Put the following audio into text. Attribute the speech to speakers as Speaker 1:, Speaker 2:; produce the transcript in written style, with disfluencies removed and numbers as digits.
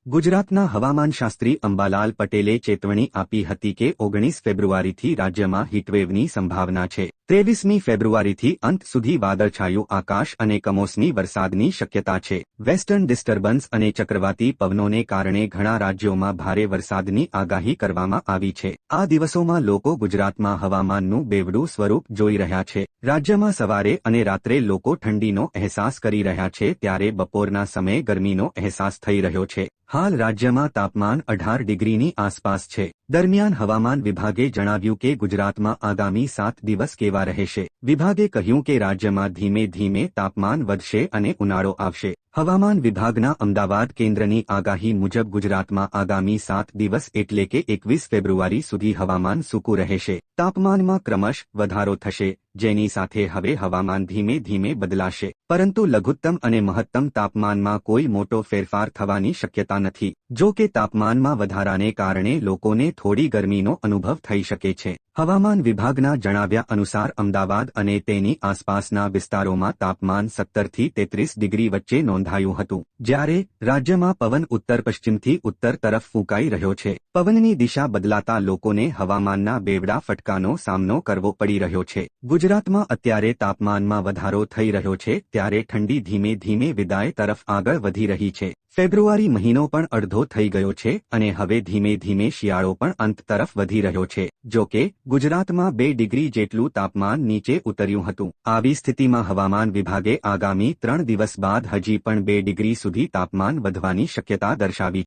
Speaker 1: ગુજરાતના હવામાનશાસ્ત્રી અંબાલાલ પટેલે ચેતવણી આપી હતી કે 19 ફેબ્રુઆરીથી રાજ્યમાં હીટવેવની સંભાવના છે। 23મી ફેબ્રુઆરીથી અંત સુધી વાદળછાયું આકાશ અને કમોસમી વરસાદની શક્યતા છે। વેસ્ટર્ન ડિસ્ટર્બન્સ અને ચક્રવાતી પવનોને કારણે ઘણા રાજ્યોમાં ભારે વરસાદની આગાહી કરવામાં આવી છે। આ દિવસોમાં લોકો ગુજરાતમાં હવામાનનું બેવડું સ્વરૂપ જોઈ રહ્યા છે। રાજ્યમાં સવારે અને રાત્રે લોકો ઠંડીનો અહેસાસ કરી રહ્યા છે ત્યારે બપોરના સમયે ગરમીનો અહેસાસ થઈ રહ્યો છે। હાલ રાજ્યમાં તાપમાન 18 ડિગ્રીની આસપાસ છે। દરમિયાન હવામાન વિભાગે જણાવ્યું કે ગુજરાતમાં આગામી 7 દિવસ કેવા રહેશે। વિભાગે કહ્યું કે રાજ્યમાં ધીમે ધીમે તાપમાન વધશે અને ઉનાળો આવશે। હવામાન વિભાગના અમદાવાદ કેન્દ્રની આગાહી મુજબ ગુજરાતમાં આગામી 7 દિવસ એટલે કે 21 ફેબ્રુઆરી સુધી હવામાન સૂકું રહેશે। તાપમાનમાં ક્રમશ વધારો થશે, જેની સાથે હવે હવામાન ધીમે ધીમે બદલાશે, પરંતુ લઘુત્તમ અને મહત્તમ તાપમાનમાં કોઈ મોટો ફેરફાર થવાની શક્યતા નથી। જો કે તાપમાનમાં વધારાને કારણે લોકોને થોડી ગરમીનો અનુભવ થઈ શકે છે। હવામાન વિભાગના જણાવ્યા અનુસાર અમદાવાદ અને તેની આસપાસના વિસ્તારોમાં તાપમાન 17 થી 33 ડિગ્રી વચ્ચે નોંધાયું હતું, જ્યારે રાજ્યમાં પવન ઉત્તર પશ્ચિમથી ઉત્તર તરફ ફૂંકાઈ રહ્યો છે। પવનની દિશા બદલાતા લોકોને હવામાનના બેવડા ફટકાનો સામનો કરવો પડી રહ્યો છે। ગુજરાતમાં અત્યારે તાપમાનમાં વધારો થઈ રહ્યો છે ત્યારે ઠંડી ધીમે ધીમે વિદાય તરફ આગળ વધી રહી છે। ફેબ્રુઆરી મહિનો પણ અડધો થઈ ગયો છે અને હવે ધીમે ધીમે શિયાળો પણ અંત તરફ વધી રહ્યો છે। જો કે ગુજરાતમાં 2 ડિગ્રી જેટલું તાપમાન નીચે ઉતર્યું હતું। આવી સ્થિતિમાં હવામાન વિભાગે આગામી 3 દિવસ બાદ હજી પણ 2 ડિગ્રી સુધી તાપમાન વધવાની શક્યતા દર્શાવી।